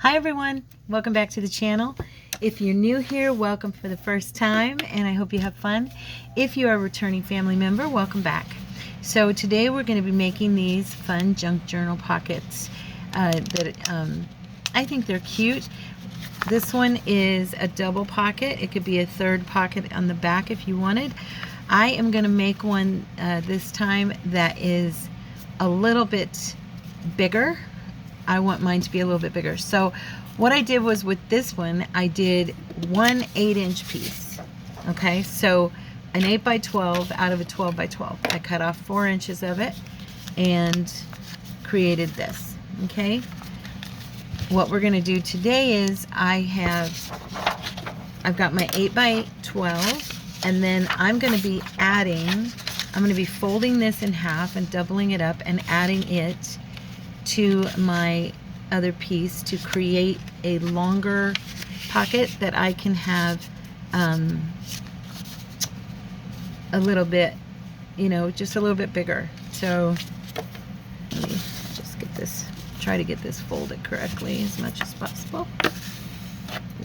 Hi everyone, welcome back to the channel. If you're new here, welcome for the first time, and I hope you have fun. If you are a returning family member, welcome back. So today we're going to be making these fun junk journal pockets that I think they're cute. This one is a double pocket. It could be a third pocket on the back if you wanted. I am going to make one this time that is a little bit bigger. I want mine to be a little bit bigger. So what I did was with this one, I did one 8-inch piece. Okay, so an 8 by 12 out of a 12 by 12. I cut off 4 inches of it and created this. Okay, what we're going to do today is I've got my 8 by 12, and then I'm going to be folding this in half and doubling it up and adding it to my other piece to create a longer pocket that I can have a little bit, just a little bit bigger. So let me just try to get this folded correctly as much as possible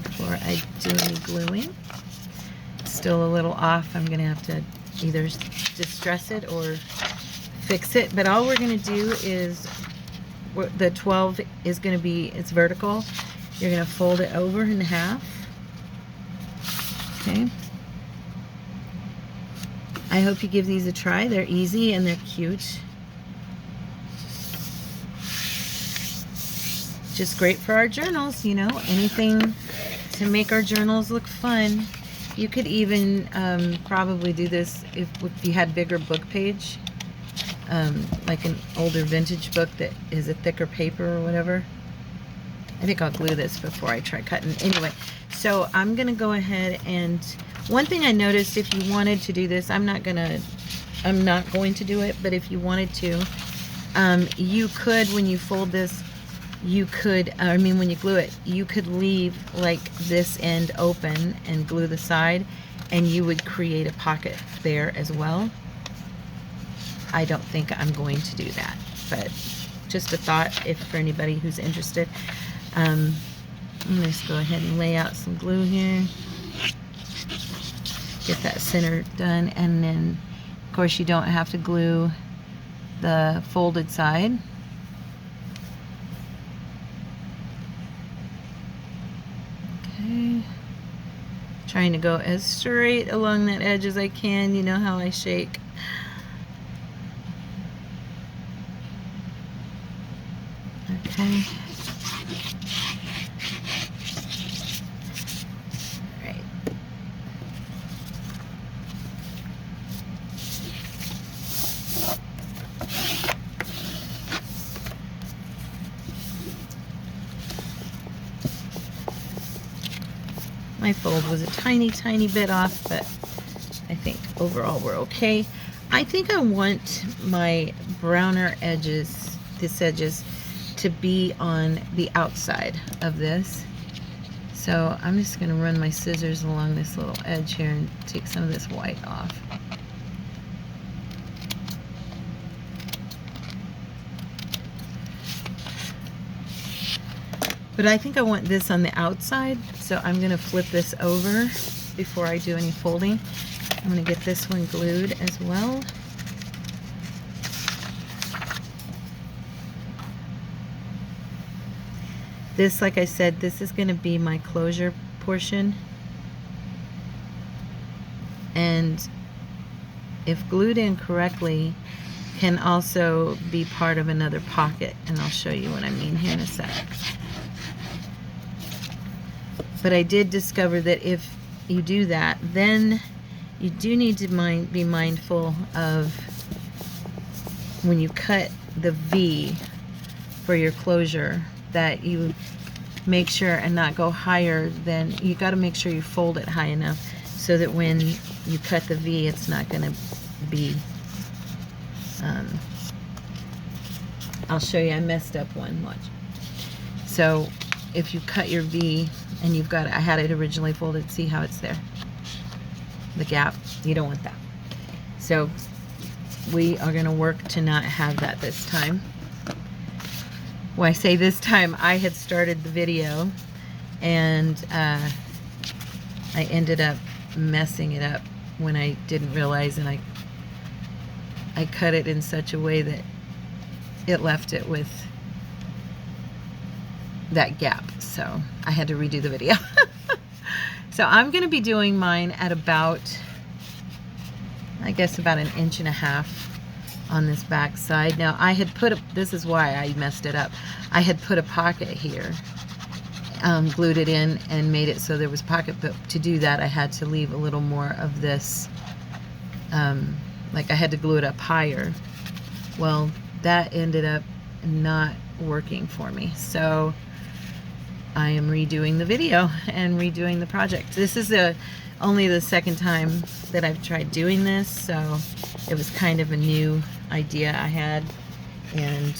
before I do any gluing. It's still a little off. I'm gonna have to either distress it or fix it, but all we're gonna do is the 12 is going to be, it's vertical. You're going to fold it over in half. Okay. I hope you give these a try. They're easy and they're cute. Just great for our journals, anything to make our journals look fun. You could even probably do this if you had bigger book page. Like an older vintage book that is a thicker paper or whatever. I think I'll glue this before I try cutting. Anyway, so I'm gonna go ahead, and one thing I noticed, if you wanted to do this, I'm not going to do it, but if you wanted to, you could, when you fold this, when you glue it, you could leave like this end open and glue the side, and you would create a pocket there as well. I don't think I'm going to do that, but just a thought for anybody who's interested. I'm going to just go ahead and lay out some glue here. Get that center done, and then of course you don't have to glue the folded side. Okay. Trying to go as straight along that edge as I can. You know how I shake. Okay. Right. My fold was a tiny bit off, but I think overall we're okay. I think I want my browner edges, to be on the outside of this. So I'm just going to run my scissors along this little edge here and take some of this white off. But I think I want this on the outside, so I'm going to flip this over before I do any folding. I'm going to get this one glued as well. This, like I said, this is going to be my closure portion, and if glued in correctly, can also be part of another pocket, and I'll show you what I mean here in a sec. But I did discover that if you do that, then you do need to be mindful of when you cut the V for your closure, that you make sure and not go higher than, you got to make sure you fold it high enough so that when you cut the V, it's not going to be, I'll show you, I messed up one, watch. So if you cut your V and you've got, I had it originally folded, see how it's there, the gap, you don't want that. So we are going to work to not have that this time. Well, I say this time, I had started the video and I ended up messing it up when I didn't realize, and I cut it in such a way that it left it with that gap, so I had to redo the video. So I'm going to be doing mine at about, I guess about 1.5 inches on this back side. Now I had put this is why I messed it up. I had put a pocket here, glued it in and made it so there was pocket, but to do that I had to leave a little more of this, like I had to glue it up higher. Well, that ended up not working for me, so I am redoing the video and redoing the project. This is only the second time that I've tried doing this, so it was kind of a new idea I had, and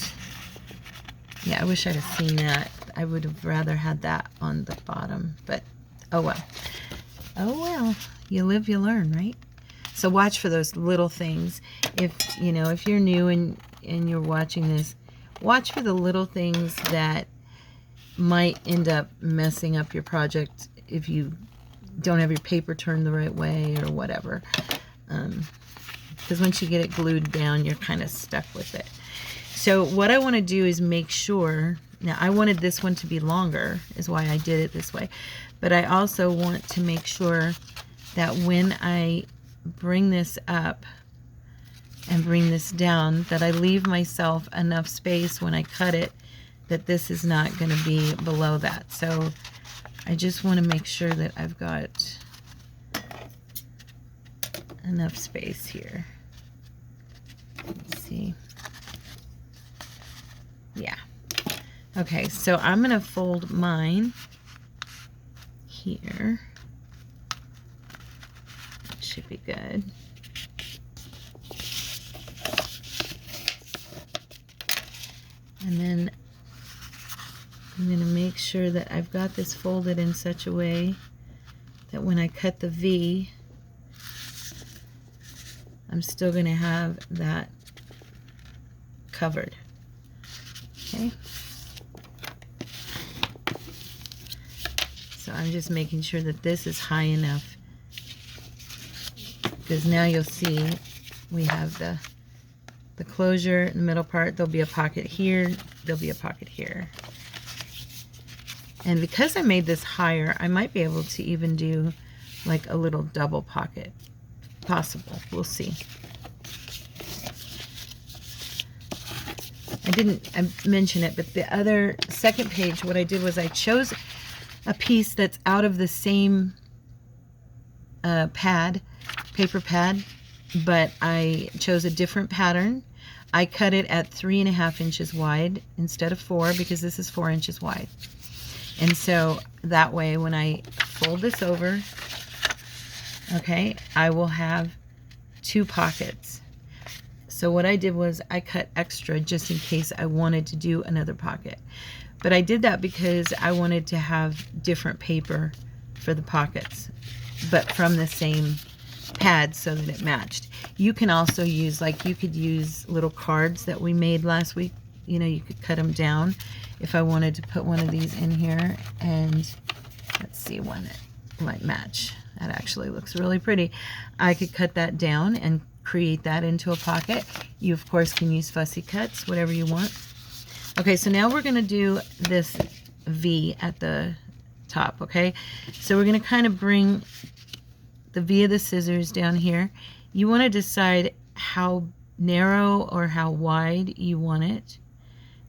yeah, I wish I'd have seen that. I would have rather had that on the bottom, but oh well. Oh well, you live, you learn, right? So watch for those little things. If you know, if you're new and you're watching this, watch for the little things that might end up messing up your project if you don't have your paper turned the right way or whatever. Because once you get it glued down, you're kind of stuck with it. So what I want to do is make sure, now I wanted this one to be longer, is why I did it this way, but I also want to make sure that when I bring this up and bring this down, that I leave myself enough space when I cut it that this is not going to be below that. So I just want to make sure that I've got enough space here. Let's see. Yeah. Okay, so I'm going to fold mine here. That should be good. And then I'm going to make sure that I've got this folded in such a way that when I cut the V, I'm still going to have that covered. Okay. So I'm just making sure that this is high enough, because now you'll see we have the closure in the middle part. There'll be a pocket here, there'll be a pocket here. And because I made this higher, I might be able to even do like a little double pocket. Possible. We'll see. I didn't mention it, but the other second page, what I did was I chose a piece that's out of the same paper pad, but I chose a different pattern. I cut it at 3.5 inches wide instead of 4, because this is 4 inches wide. And so that way when I fold this over, okay, I will have 2 pockets. So what I did was I cut extra just in case I wanted to do another pocket. But I did that because I wanted to have different paper for the pockets, but from the same pad so that it matched. You can also use, like, you could use little cards that we made last week. You know, you could cut them down. If I wanted to put one of these in here, and let's see one that might match. That actually looks really pretty. I could cut that down and create that into a pocket. You, of course, can use fussy cuts, whatever you want. Okay, so now we're going to do this V at the top, okay? So we're going to kind of bring the V of the scissors down here. You want to decide how narrow or how wide you want it,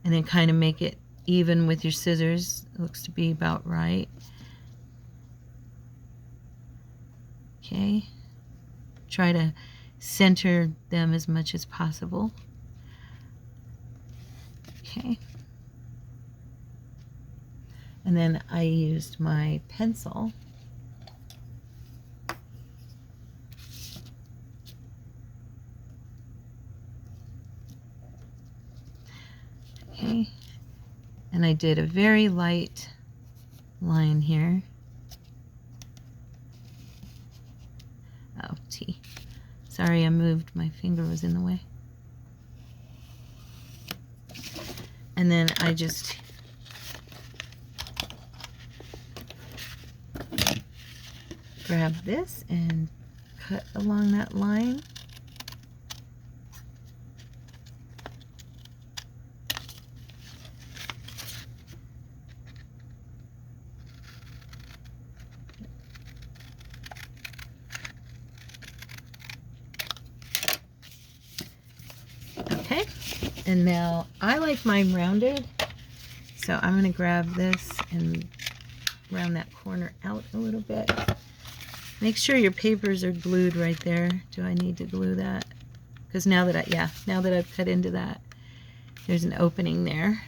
and then kind of make it even with your scissors. It looks to be about right. Okay. Try to center them as much as possible. Okay. And then I used my pencil . Okay. And I did a very light line here. Oh, T. Sorry, I moved. My finger was in the way. And then I just grab this and cut along that line. Okay, and now I like mine rounded, so I'm going to grab this and round that corner out a little bit. Make sure your papers are glued right there. Do I need to glue that? Because now that I've cut into that, there's an opening there.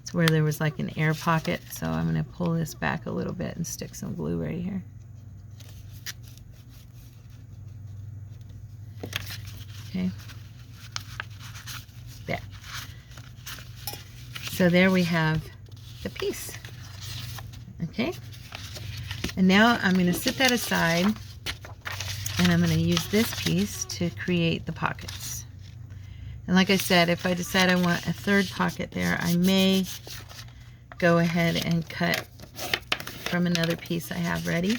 It's where there was like an air pocket, so I'm going to pull this back a little bit and stick some glue right here. Okay. There. So there we have the piece. Okay. And now I'm going to set that aside, and I'm going to use this piece to create the pockets. And like I said, if I decide I want a third pocket there, I may go ahead and cut from another piece I have ready,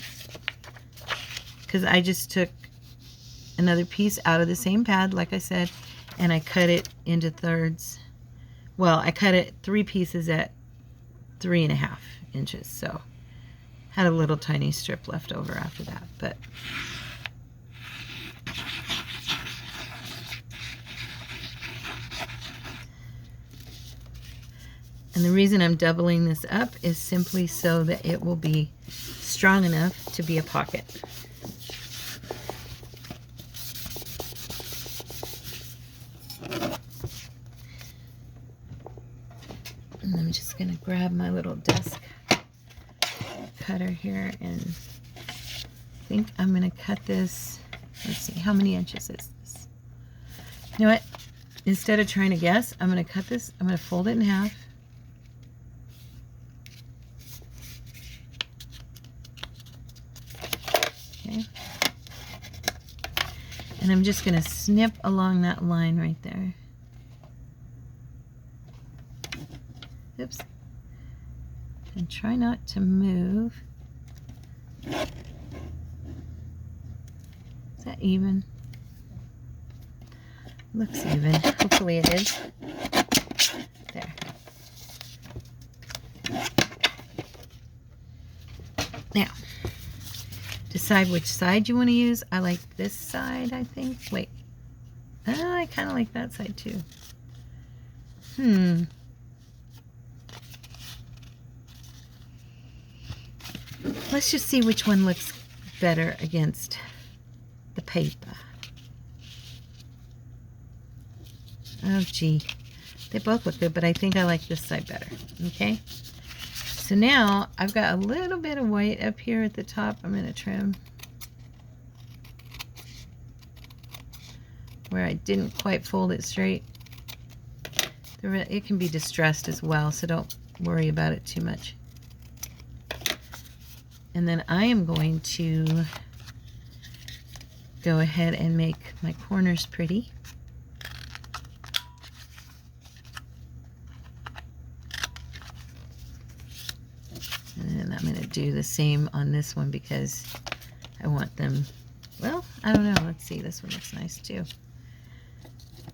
because I just took another piece out of the same pad, like I said, and I cut it into thirds. Well, I cut it 3 pieces at 3.5 inches, so had a little tiny strip left over after that. But and the reason I'm doubling this up is simply so that it will be strong enough to be a pocket. And I'm just going to grab my little desk cutter here, and I think I'm going to cut this. Let's see, how many inches is this? You know what? Instead of trying to guess, I'm going to cut this. I'm going to fold it in half. Okay. And I'm just going to snip along that line right there. Oops. And try not to move. Is that even? Looks even. Hopefully it is. There. Now, decide which side you want to use. I like this side, I think. Wait. I kind of like that side too. Let's just see which one looks better against the paper. Oh, gee. They both look good, but I think I like this side better. Okay? So now I've got a little bit of white up here at the top. I'm going to trim where I didn't quite fold it straight. It can be distressed as well, so don't worry about it too much. And then I am going to go ahead and make my corners pretty. And then I'm going to do the same on this one because I want them, well, I don't know. Let's see. This one looks nice too.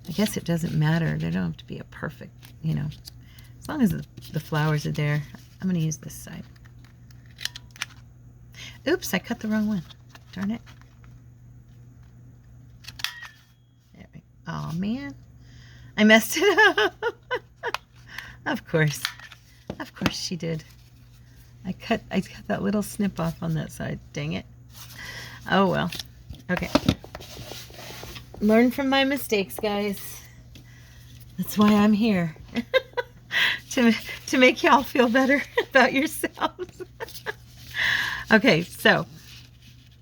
I guess it doesn't matter. They don't have to be a perfect, you know. As long as the flowers are there. I'm going to use this side. Oops, I cut the wrong one. Darn it. There we go. Oh, man. I messed it up. Of course. Of course she did. I cut that little snip off on that side. Dang it. Oh, well. Okay. Learn from my mistakes, guys. That's why I'm here. to make y'all feel better about yourselves. Okay, so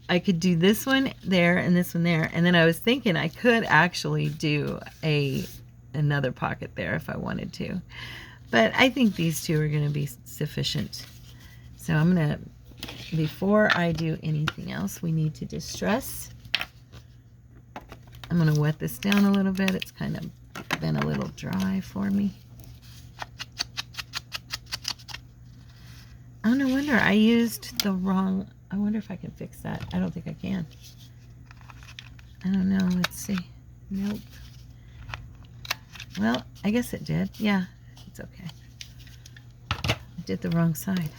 I could do this one there and this one there, and then I was thinking I could actually do another pocket there if I wanted to, but I think these two are going to be sufficient. So I'm going to, before I do anything else, we need to distress. I'm going to wet this down a little bit. It's kind of been a little dry for me. Oh, no wonder I used the wrong... I wonder if I can fix that. I don't think I can. I don't know. Let's see. Nope. Well, I guess it did. Yeah, it's okay. I did the wrong side.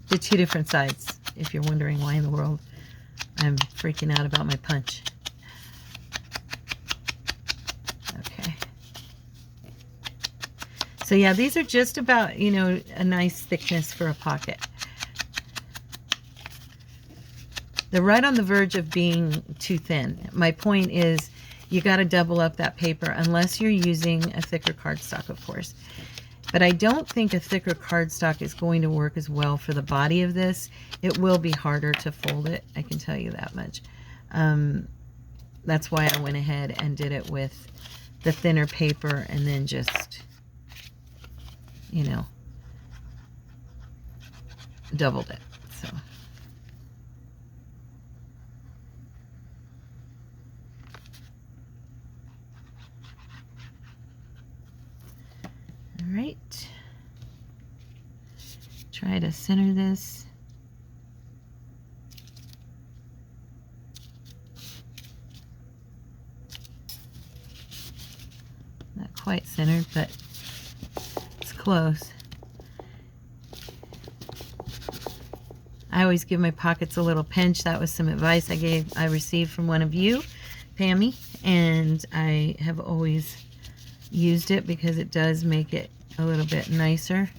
Did two different sides, if you're wondering why in the world I'm freaking out about my punch. Okay. So yeah, these are just about, you know, a nice thickness for a pocket. They're right on the verge of being too thin. My point is you got to double up that paper unless you're using a thicker cardstock, of course. But I don't think a thicker cardstock is going to work as well for the body of this. It will be harder to fold it, I can tell you that much. That's why I went ahead and did it with the thinner paper and then just, you know, doubled it. So. All right. Try to center this. Not quite centered, but it's close. I always give my pockets a little pinch. That was some advice I received from one of you, Pammy, and I have always used it because it does make it a little bit nicer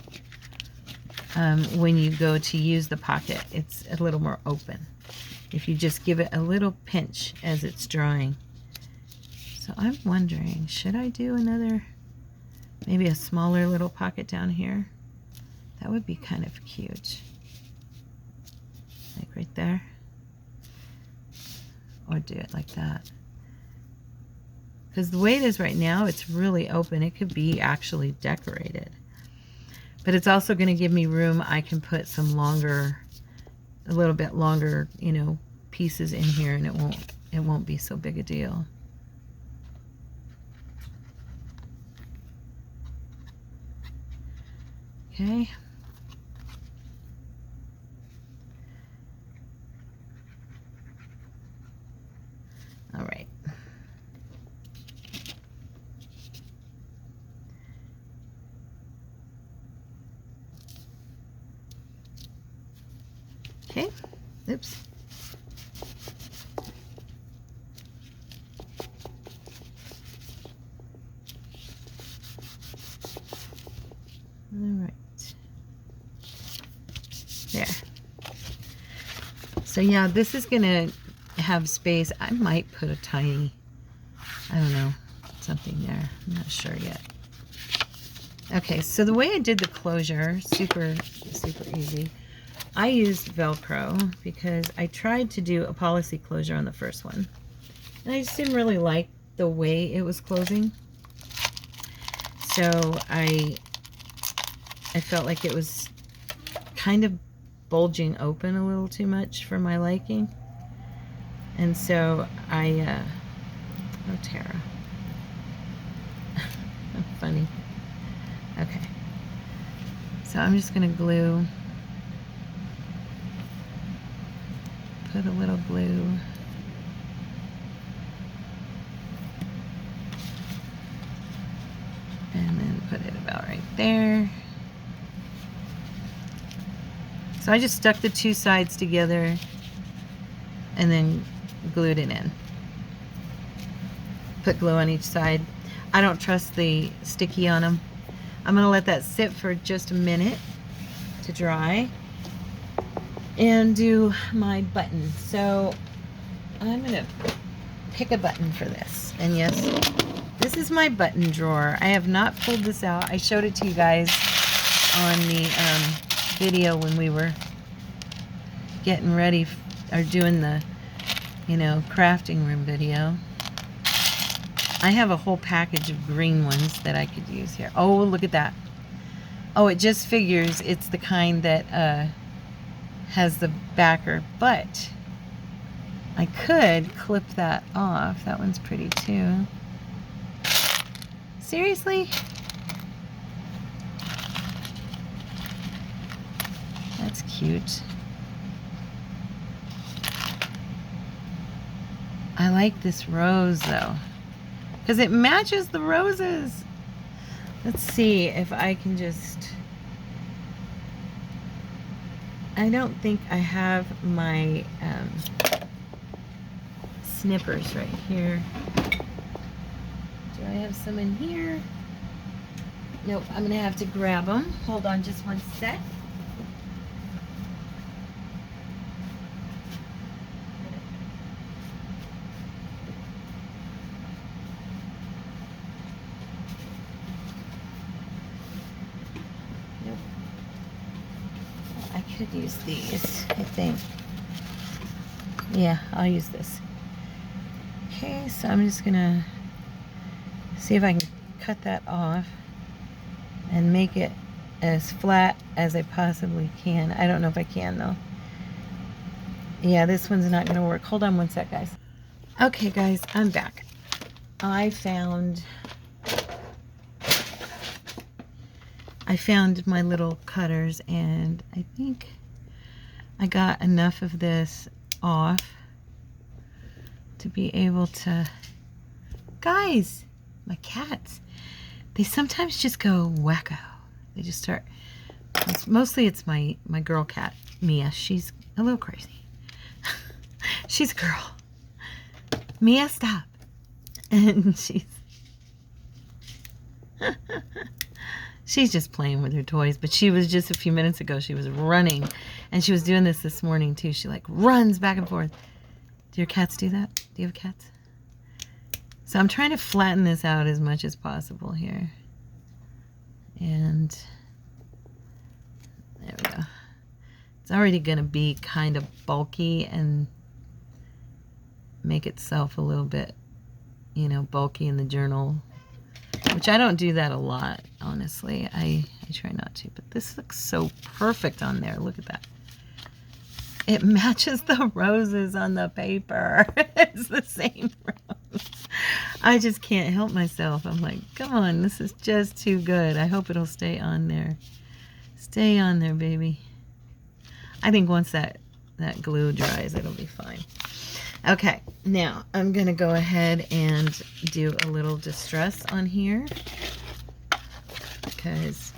when you go to use the pocket. It's a little more open if you just give it a little pinch as it's drying. So I'm wondering, should I do another, maybe a smaller little pocket down here? That would be kind of cute. Like right there. Or do it like that. Because the way it is right now, it's really open. It could be actually decorated. But it's also going to give me room. I can put some longer, a little bit longer, you know, pieces in here, and it won't be so big a deal. Okay. All right. Okay. Oops. All right. There. So yeah, this is gonna have space. I might put a tiny, I don't know, something there. I'm not sure yet. Okay, so the way I did the closure, super easy. I used Velcro because I tried to do a policy closure on the first one, and I just didn't really like the way it was closing. So I felt like it was kind of bulging open a little too much for my liking. And so oh, Tara. Funny. Okay. So I'm just going to glue, put a little glue. And then put it about right there. So I just stuck the two sides together and then glued it in. Put glue on each side. I don't trust the sticky on them. I'm going to let that sit for just a minute to dry and do my button. So I'm going to pick a button for this. And yes, this is my button drawer. I have not pulled this out. I showed it to you guys on the video when we were getting ready or doing the, you know, crafting room video. I have a whole package of green ones that I could use here. Oh, look at that. Oh, it just figures it's the kind that has the backer, but I could clip that off. That one's pretty too. Seriously? That's cute. I like this rose though, because it matches the roses. Let's see if I can just... I don't think I have my snippers right here. Do I have some in here? Nope, I'm gonna have to grab them. Hold on just one sec. Nope. I could use these, I think. Yeah, I'll use this. Okay, so I'm just gonna see if I can cut that off and make it as flat as I possibly can. I don't know if I can though. Yeah, this one's not gonna work. Hold on one sec, guys. Okay guys, I'm back. I found my little cutters, and I think I got enough of this off to be able to... Guys, my cats, they sometimes just go wacko. They just start... Mostly it's my girl cat, Mia. She's a little crazy. She's a girl. Mia, stop. And she's just playing with her toys. But she was just a few minutes ago, she was running. And she was doing this morning too. She like runs back and forth. Do your cats do that? Do you have cats? So I'm trying to flatten this out as much as possible here. And there we go. It's already going to be kind of bulky and make itself a little bit, you know, bulky in the journal, which I don't do that a lot, honestly. I try not to, but this looks so perfect on there. Look at that. It matches the roses on the paper. It's the same rose. I just can't help myself. I'm like, come on, this is just too good. I hope it'll stay on there. Stay on there, baby. I think once that glue dries, it'll be fine. Okay, now I'm going to go ahead and do a little distress on here, because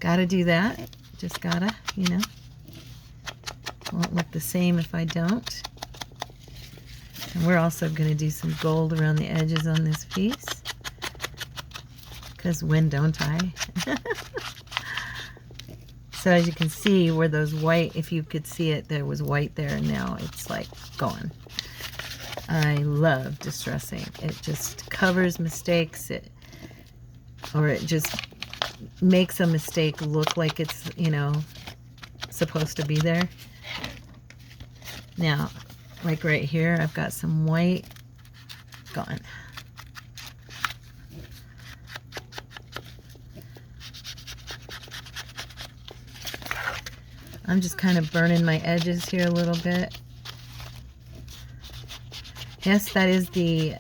gotta do that. Just gotta, you know. Won't look the same if I don't. And we're also going to do some gold around the edges on this piece, because when don't I? So as you can see where those white, if you could see it, there was white there, and now it's like gone. I love distressing. It just covers mistakes, or it just makes a mistake look like it's, you know, supposed to be there. Now, like right here, I've got some white gone. I'm just kind of burning my edges here a little bit. Yes, that is the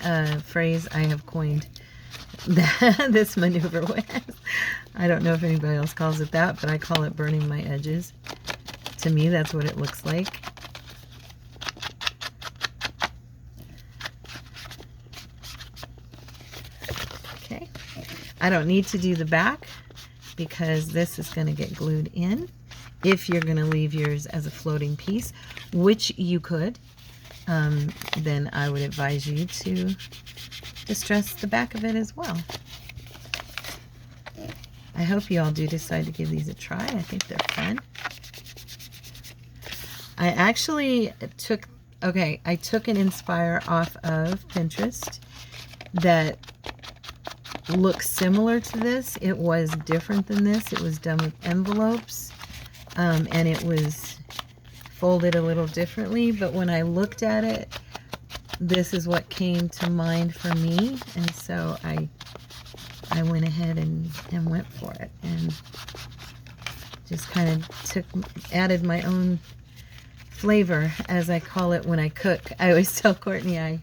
phrase I have coined this maneuver with. I don't know if anybody else calls it that, but I call it burning my edges. To me, that's what it looks like. Okay. I don't need to do the back because this is going to get glued in. If you're going to leave yours as a floating piece, which you could, then I would advise you to distress the back of it as well. I hope you all do decide to give these a try. I think they're fun. I actually took an Inspire off of Pinterest that looks similar to this. It was different than this. It was done with envelopes, and it was folded a little differently, but when I looked at it, this is what came to mind for me, and so I went ahead and went for it, and just kind of added my own flavor, as I call it when I cook. I always tell Courtney I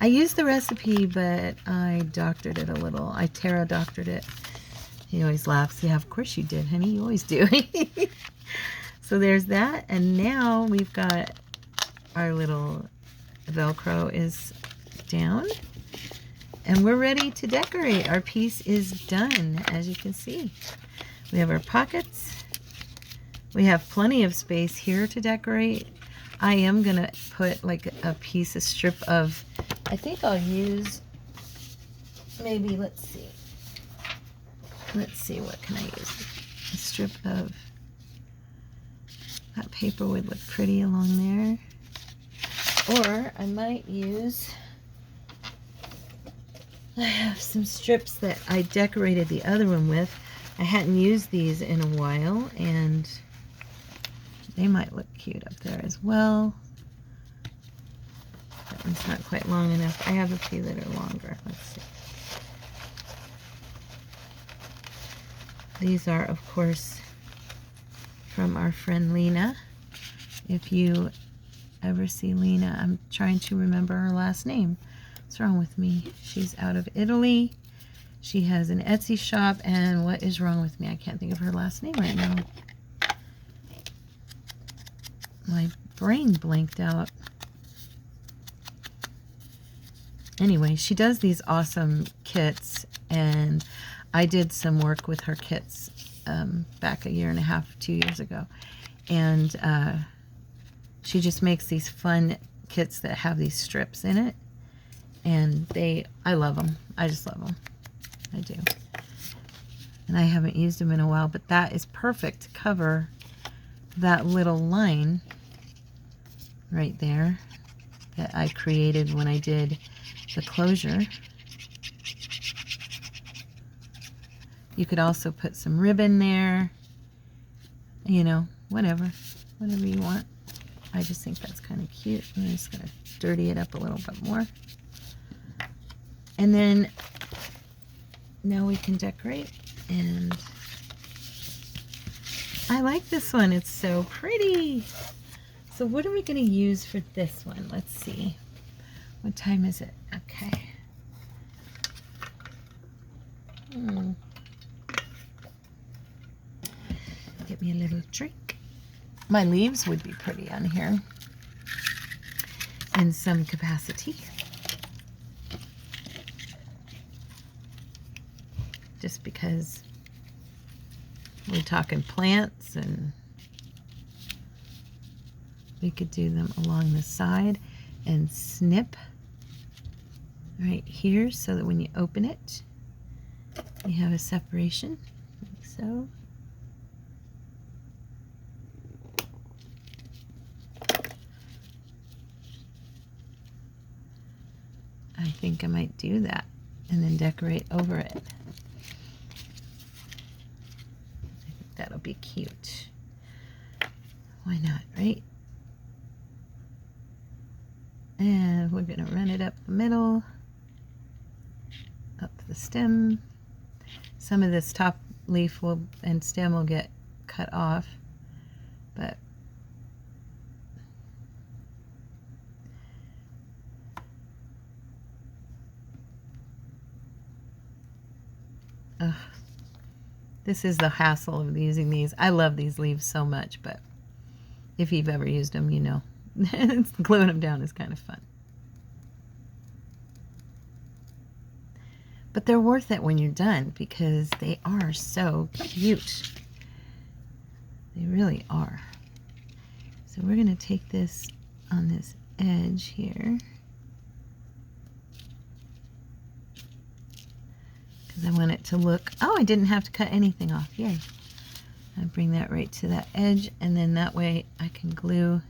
I used the recipe, but I doctored it a little. I Tara doctored it. He always laughs. Yeah, of course you did, honey. You always do. So there's that. And now we've got our little Velcro is down. And we're ready to decorate. Our piece is done, as you can see. We have our pockets. We have plenty of space here to decorate. I am going to put like a piece, a strip of, I think I'll use, maybe, let's see, what can I use? A strip of, that paper would look pretty along there. Or I might use, I have some strips that I decorated the other one with. I hadn't used these in a while, and they might look cute up there as well. That one's not quite long enough. I have a few that are longer. Let's see. These are, of course, from our friend Lena. If you ever see Lena, I'm trying to remember her last name. What's wrong with me? She's out of Italy. She has an Etsy shop, and what is wrong with me? I can't think of her last name right now. My brain blanked out. Anyway, she does these awesome kits, and I did some work with her kits back a year and a half, 2 years ago. And she just makes these fun kits that have these strips in it. And I love them. I just love them. I do. And I haven't used them in a while, but that is perfect to cover that little line right there that I created when I did the closure. You could also put some ribbon there, you know, whatever you want. I just think that's kind of cute. I'm just going to dirty it up a little bit more. And then now we can decorate, and I like this one. It's so pretty. So what are we going to use for this one? Let's see. What time is it? Okay. Get me a little drink. My leaves would be pretty on here in some capacity. Just because we're talking plants, and we could do them along the side and snip right here so that when you open it, you have a separation, like so. I think I might do that and then decorate over it. I think that'll be cute. Why not, right? And we're going to run it up the middle, up the stem. Some of this top leaf and stem will get cut off, but this is the hassle of using these. I love these leaves so much, but if you've ever used them, you know, gluing them down is kind of fun. But they're worth it when you're done because they are so cute. They really are. So we're going to take this on this edge here, because I want it to look, oh, I didn't have to cut anything off. Yay. I bring that right to that edge, and then that way I can glue.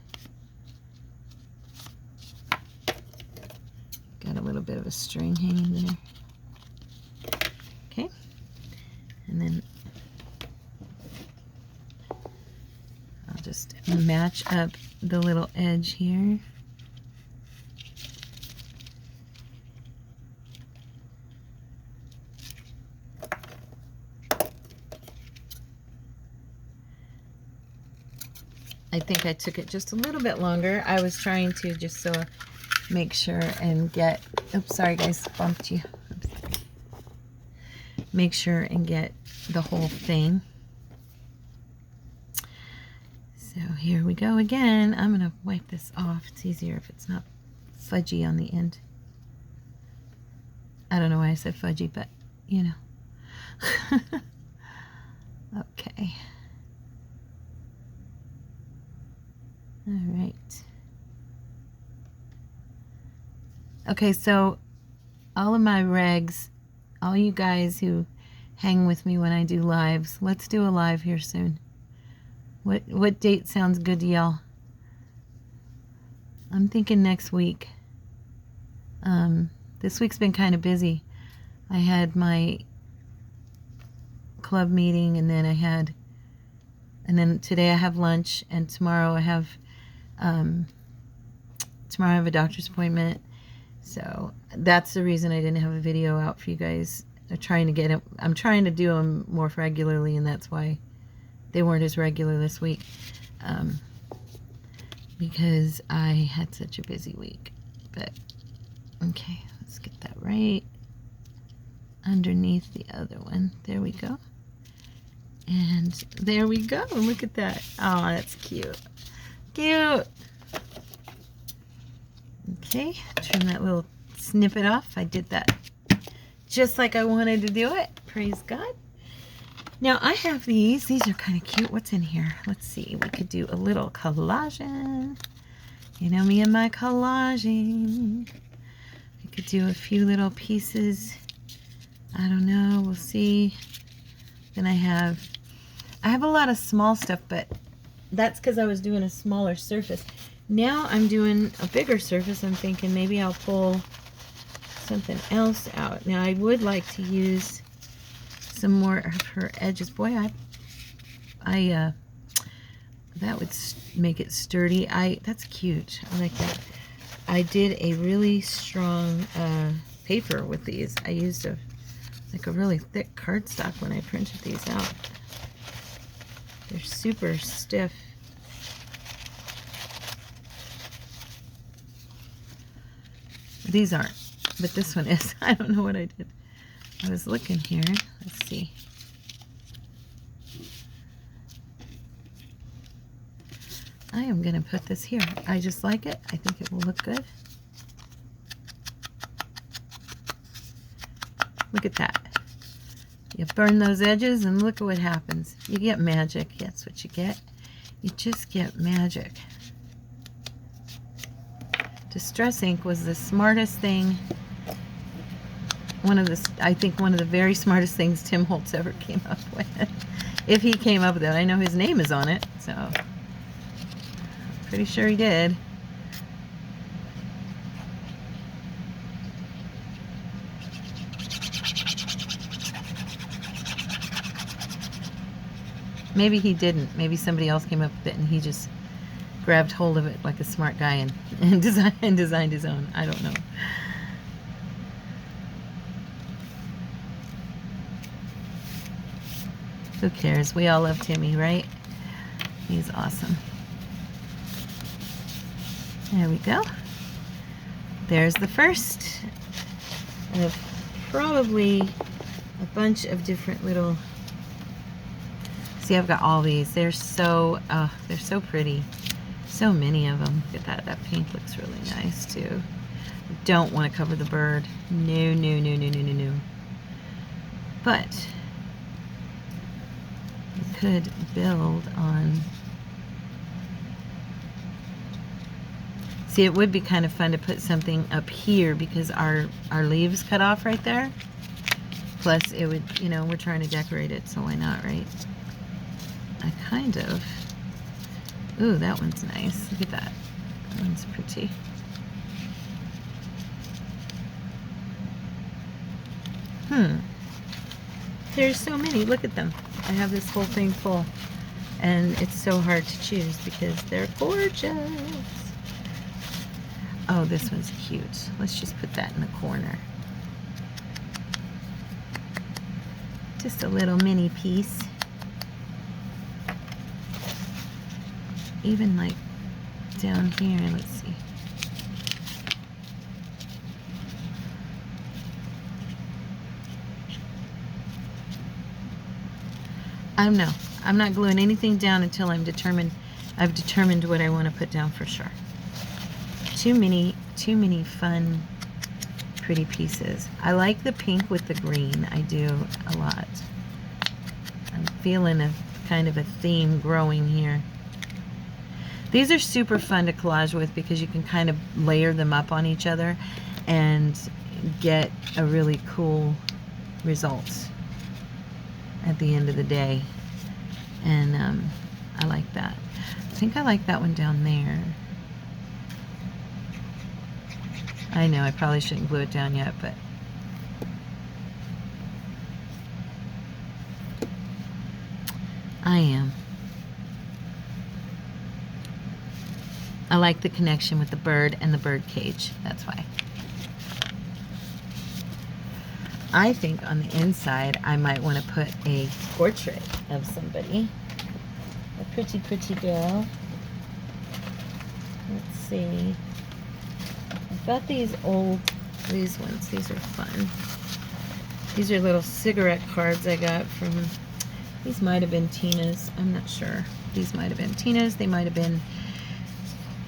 Got a little bit of a string hanging there. Okay. And then I'll just match up the little edge here. I think I took it just a little bit longer. I was trying to just so make sure and get, oops, sorry guys, bumped you. Make sure and get the whole thing. So here we go again. I'm gonna wipe this off. It's easier if it's not fudgy on the end. I don't know why I said fudgy, but you know. Okay. All right. Okay, so all of my regs, all you guys who hang with me when I do lives, let's do a live here soon. What date sounds good to y'all? I'm thinking next week. This week's been kind of busy. I had my club meeting, and then today I have lunch, and tomorrow I have a doctor's appointment. So that's the reason I didn't have a video out for you guys. I'm trying to do them more regularly, and that's why they weren't as regular this week, because I had such a busy week. But okay, let's get that right underneath the other one. There we go. And there we go. Look at that. Oh, that's cute. Cute. Okay, trim that little snippet off. I did that just like I wanted to do it. Praise God. Now I have these. These are kind of cute. What's in here? Let's see. We could do a little collaging. You know me and my collaging. We could do a few little pieces. I don't know. We'll see. Then I have a lot of small stuff, but that's because I was doing a smaller surface. Now I'm doing a bigger surface. I'm thinking maybe I'll pull something else out. Now I would like to use some more of her edges. Boy, that would make it sturdy. That's cute. I like that. I did a really strong paper with these. I used a really thick cardstock when I printed these out. They're super stiff. These aren't, but this one is. I don't know what I did. I was looking here. Let's see. I am going to put this here. I just like it. I think it will look good. Look at that. You burn those edges and look at what happens. You get magic. That's what you get. You just get magic. Distress ink was the smartest thing. I think one of the very smartest things Tim Holtz ever came up with. If he came up with it. I know his name is on it, so pretty sure he did. Maybe he didn't. Maybe somebody else came up with it and he just grabbed hold of it like a smart guy and designed his own. I don't know. Who cares? We all love Timmy, right? He's awesome. There we go. There's the first of probably a bunch of different little... See, I've got all these. They're so pretty. So many of them. Look at that. That pink looks really nice too. Don't want to cover the bird. No, no, no, no, no, no, no. But we could build on... See, it would be kind of fun to put something up here because our leaves cut off right there. Plus, it would, you know, we're trying to decorate it, so why not, right? I kind of... Ooh, that one's nice. Look at that. That one's pretty. There's so many. Look at them. I have this whole thing full. And it's so hard to choose because they're gorgeous. Oh, this one's cute. Let's just put that in the corner. Just a little mini piece. Even like down here, let's see. I'm not gluing anything down until I've determined what I want to put down for sure. Too many fun, pretty pieces. I like the pink with the green. I do a lot. I'm feeling a kind of a theme growing here. These are super fun to collage with because you can kind of layer them up on each other and get a really cool result at the end of the day. And I like that. I think I like that one down there. I know I probably shouldn't glue it down yet, but I am. I like the connection with the bird and the bird cage. That's why. I think on the inside I might want to put a portrait of somebody. A pretty, pretty girl. Let's see. I've got these ones. These are fun. These are little cigarette cards I got from, these might have been Tina's. I'm not sure. These might have been Tina's. They might have been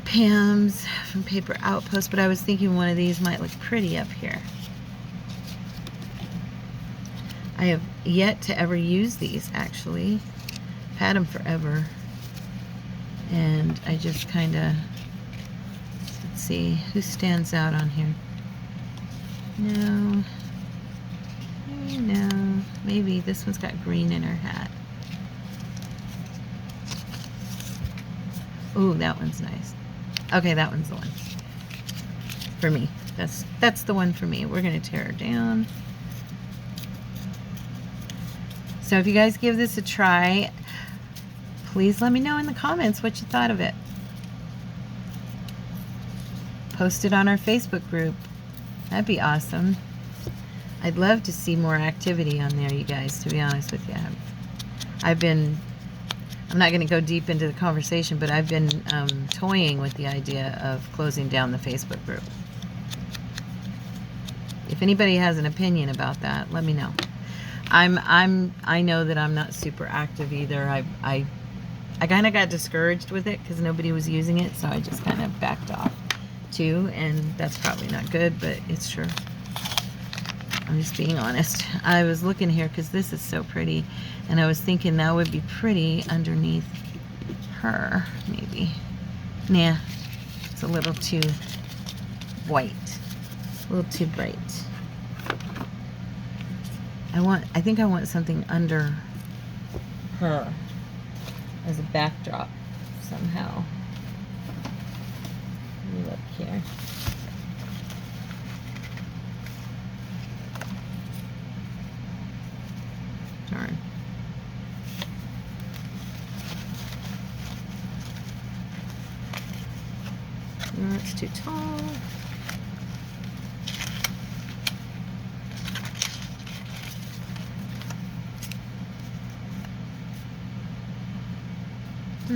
Pam's from Paper Outpost, but I was thinking one of these might look pretty up here. I have yet to ever use these, actually. I've had them forever. And I just kind of, let's see, who stands out on here? No. No. Maybe this one's got green in her hat. Ooh, that one's nice. Okay, that one's the one. For me. That's the one for me. We're going to tear her down. So if you guys give this a try, please let me know in the comments what you thought of it. Post it on our Facebook group. That'd be awesome. I'd love to see more activity on there, you guys, to be honest with you. I'm not going to go deep into the conversation, but I've been toying with the idea of closing down the Facebook group. If anybody has an opinion about that, let me know. I know that I'm not super active either. I kind of got discouraged with it because nobody was using it, so I just kind of backed off too, and that's probably not good, but it's true. I'm just being honest. I was looking here because this is so pretty, and I was thinking that would be pretty underneath her, maybe. Nah, it's a little too white, a little too bright. I think I want something under her as a backdrop somehow. Let me look here. Darn. No, it's too tall. I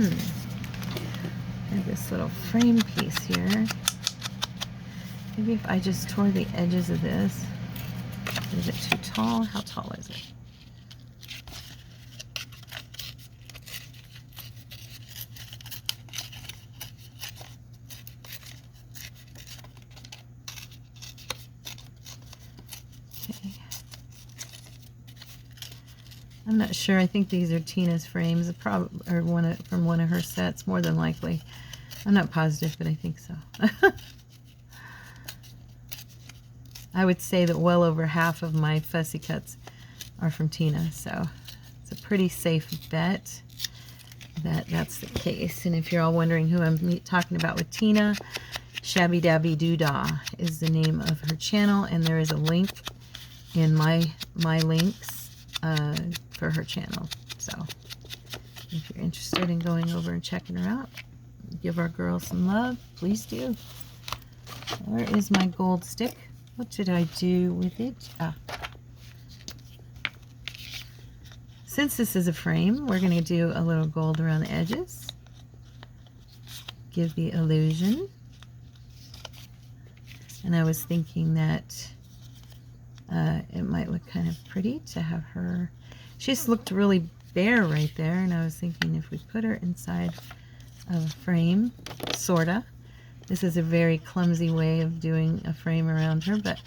have this little frame piece here. Maybe if I just tore the edges of this. Is it too tall? How tall is it? Okay. I'm not sure. I think these are Tina's frames, or from one of her sets, more than likely. I'm not positive, but I think so. I would say that well over half of my fussy cuts are from Tina, so it's a pretty safe bet that that's the case. And if you're all wondering who I'm talking about with Tina, Shabby Dabby Doodah is the name of her channel, and there is a link in my links for her channel. So if you're interested in going over and checking her out, give our girl some love, please do. Where is my gold stick? What did I do with it? Since this is a frame, we're going to do a little gold around the edges. Give the illusion. And I was thinking that it might look kind of pretty to have her. She just looked really bear right there, and I was thinking if we put her inside of a frame, sorta. This is a very clumsy way of doing a frame around her, but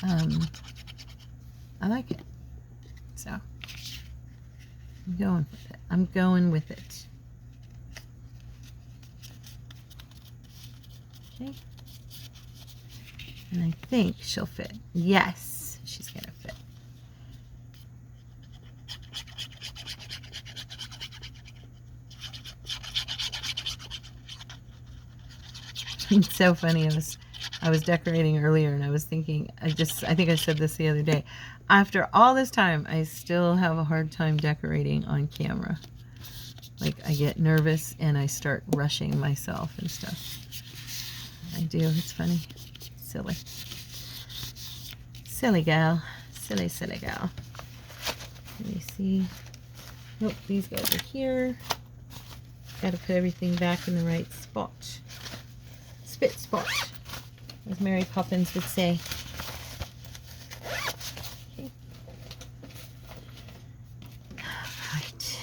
I like it. So I'm going with it. I'm going with it. Okay. And I think she'll fit. Yes, she's going to fit. It's so funny. I was decorating earlier, and I was thinking, I think I said this the other day. After all this time, I still have a hard time decorating on camera. Like, I get nervous and I start rushing myself and stuff. I do. It's funny. Silly. Silly gal. Silly, silly gal. Let me see. Nope, these guys are here. Got to put everything back in the right spot. Spit spot, as Mary Poppins would say. Okay. Right.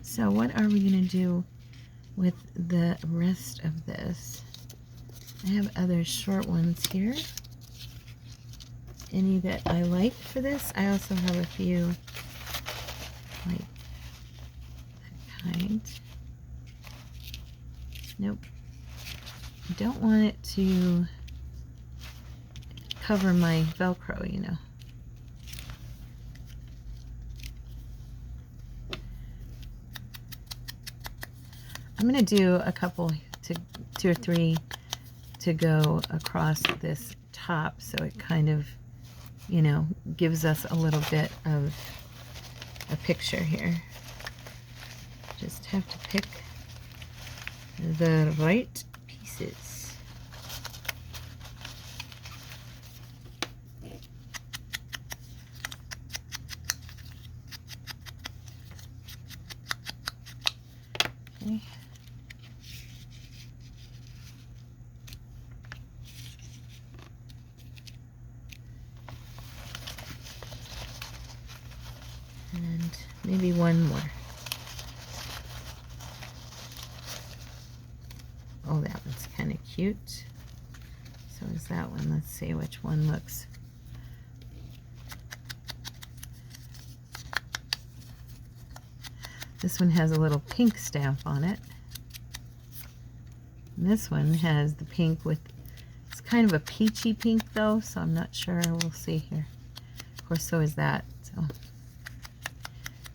So what are we going to do with the rest of this? I have other short ones here. Any that I like for this? I also have a few like that kind. Nope. I don't want it to cover my Velcro, you know. I'm going to do a couple, two or three to go across this top, so it kind of, you know, gives us a little bit of a picture here. Just have to pick the right pieces. Okay. And maybe one more. Oh, that one's kind of cute. So is that one. Let's see which one looks. This one has a little pink stamp on it. And this one has the pink with, it's kind of a peachy pink though, so I'm not sure. We'll see here. Of course, so is that. So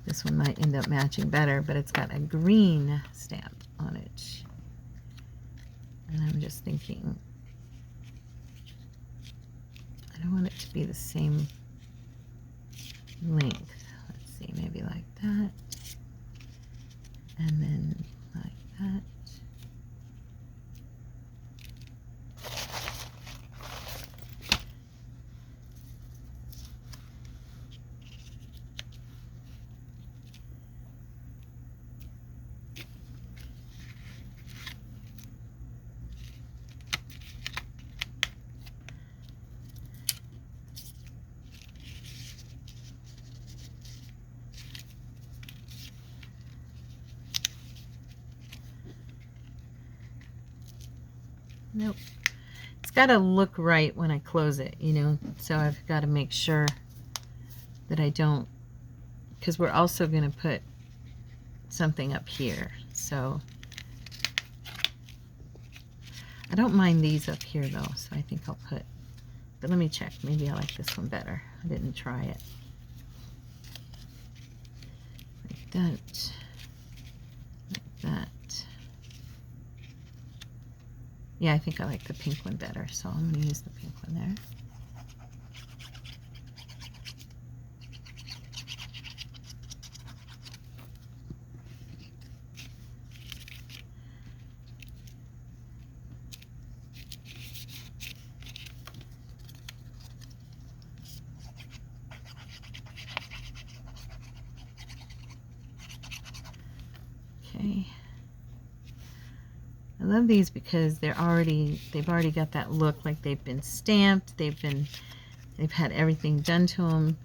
this one might end up matching better, but it's got a green stamp on it. And I'm just thinking, I don't want it to be the same length. Let's see, maybe like that. And then like that. Nope. It's got to look right when I close it, you know, so I've got to make sure that I don't, because we're also going to put something up here, so I don't mind these up here though, so I think I'll put, but let me check, maybe I like this one better. I didn't try it. Like that, like that. Yeah, I think I like the pink one better, so I'm going to use the pink one there. Okay. I love these because they've already got that look, like they've been stamped, they've had everything done to them.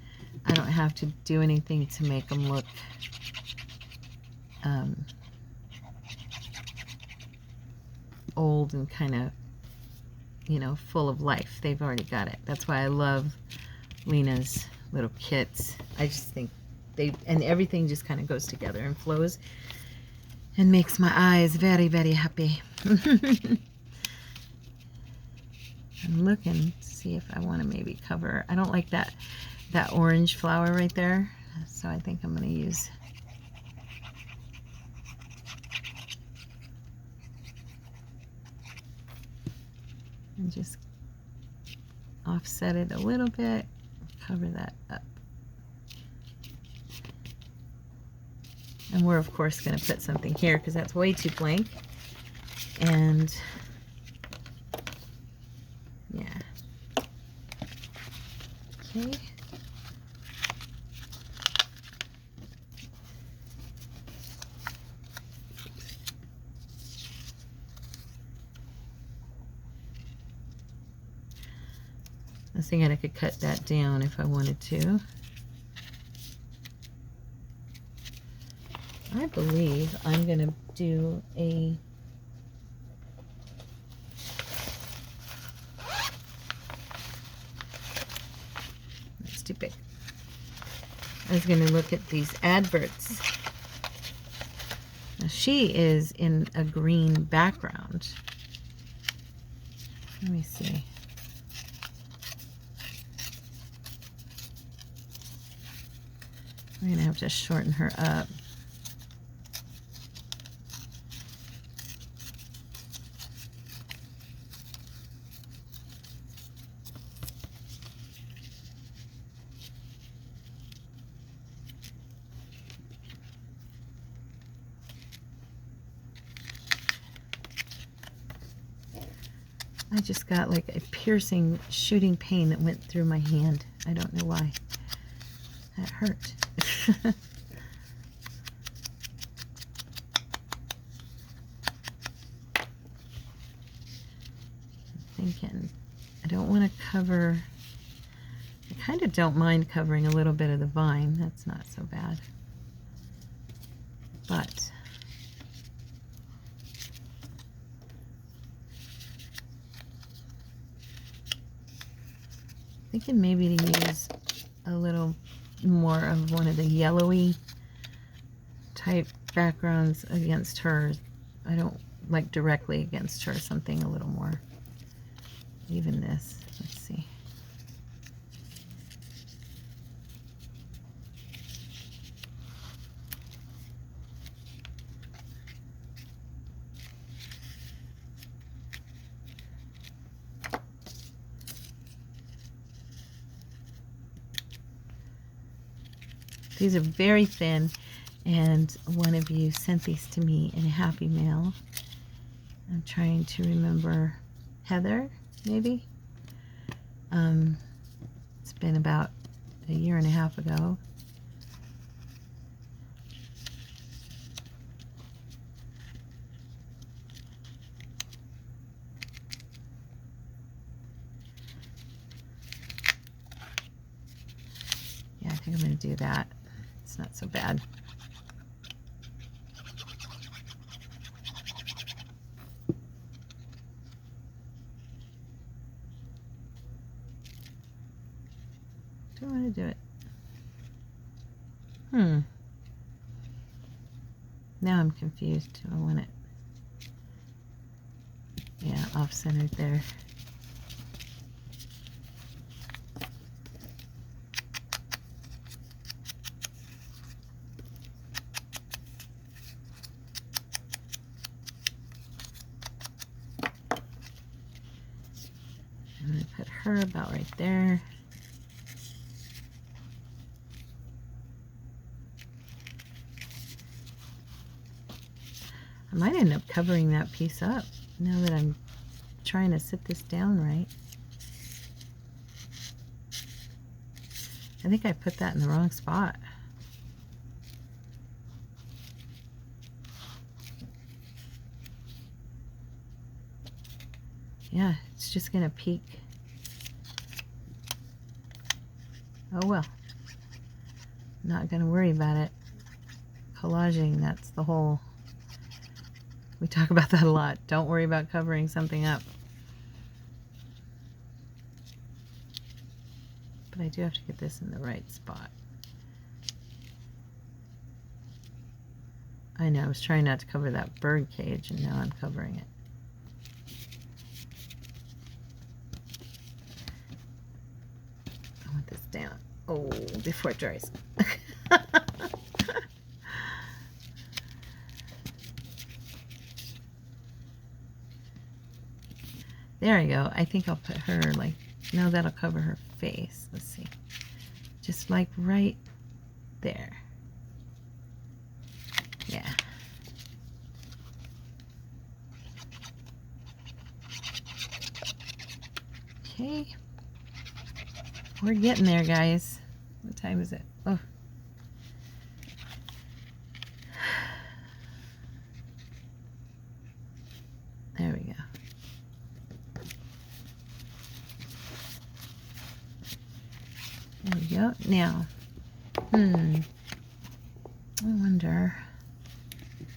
I don't have to do anything to make them look old and kind of, you know, full of life. They've already got it. That's why I love Lena's little kits. I just think and everything just kind of goes together and flows and makes my eyes very, very happy. I'm looking to see if I want to maybe cover. I don't like that orange flower right there, so I think I'm going to use and just offset it a little bit, cover that up. And we're of course going to put something here because that's way too blank. And yeah. Okay. I was thinking I could cut that down if I wanted to. I believe I'm going to do a that's too big. I was going to look at these adverts. Now she is in a green background. Let me see. I'm going to have to shorten her up. I just got like a piercing shooting pain that went through my hand. I don't know why. That hurt. Thinking I don't want to cover. I kind of don't mind covering a little bit of the vine. That's not so bad. But thinking maybe to use a little more of one of the yellowy type backgrounds against her. I don't like directly against her, something a little more. Even this, let's see. These are very thin, and one of you sent these to me in a happy mail. I'm trying to remember Heather, maybe. It's been about a year and a half ago. Yeah, I think I'm going to do that. It's not so bad. Do I want to do it? Now I'm confused. Do I want it? Yeah, off-centered there. I'm going to put her about right there. I might end up covering that piece up now that I'm trying to sit this down right. I think I put that in the wrong spot. Yeah, it's just gonna peek. Oh well. not going to worry about it. Collaging, that's the whole, we talk about that a lot. Don't worry about covering something up. But I do have to get this in the right spot. I know, I was trying not to cover that bird cage, and now I'm covering it. I want this down. Oh, before it dries. There we go. I think I'll put her like, no, that'll cover her face. Let's see. Just like right there. Yeah. Okay. We're getting there, guys. What time is it? Oh. There we go. There we go. Now, I wonder if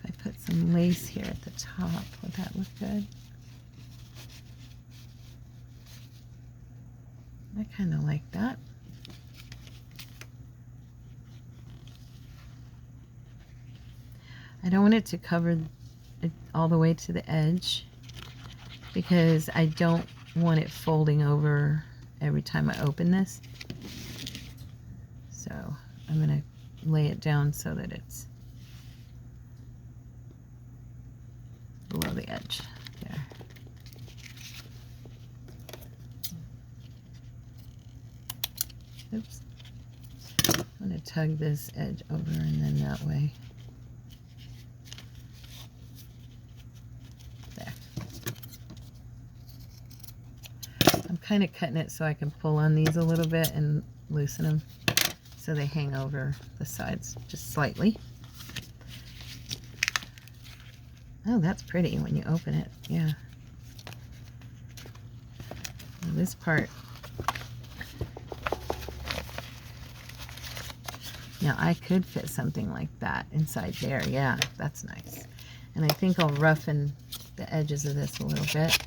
I put some lace here at the top, would that look good? I kind of like that. I don't want it to cover it all the way to the edge because I don't want it folding over every time I open this. So I'm going to lay it down so that it's below the edge there. Oops. I'm going to tug this edge over and then that way. There. I'm kind of cutting it so I can pull on these a little bit and loosen them so they hang over the sides just slightly. Oh, that's pretty when you open it. Yeah. Now this part. Now I could fit something like that inside there. Yeah, that's nice. And I think I'll roughen the edges of this a little bit.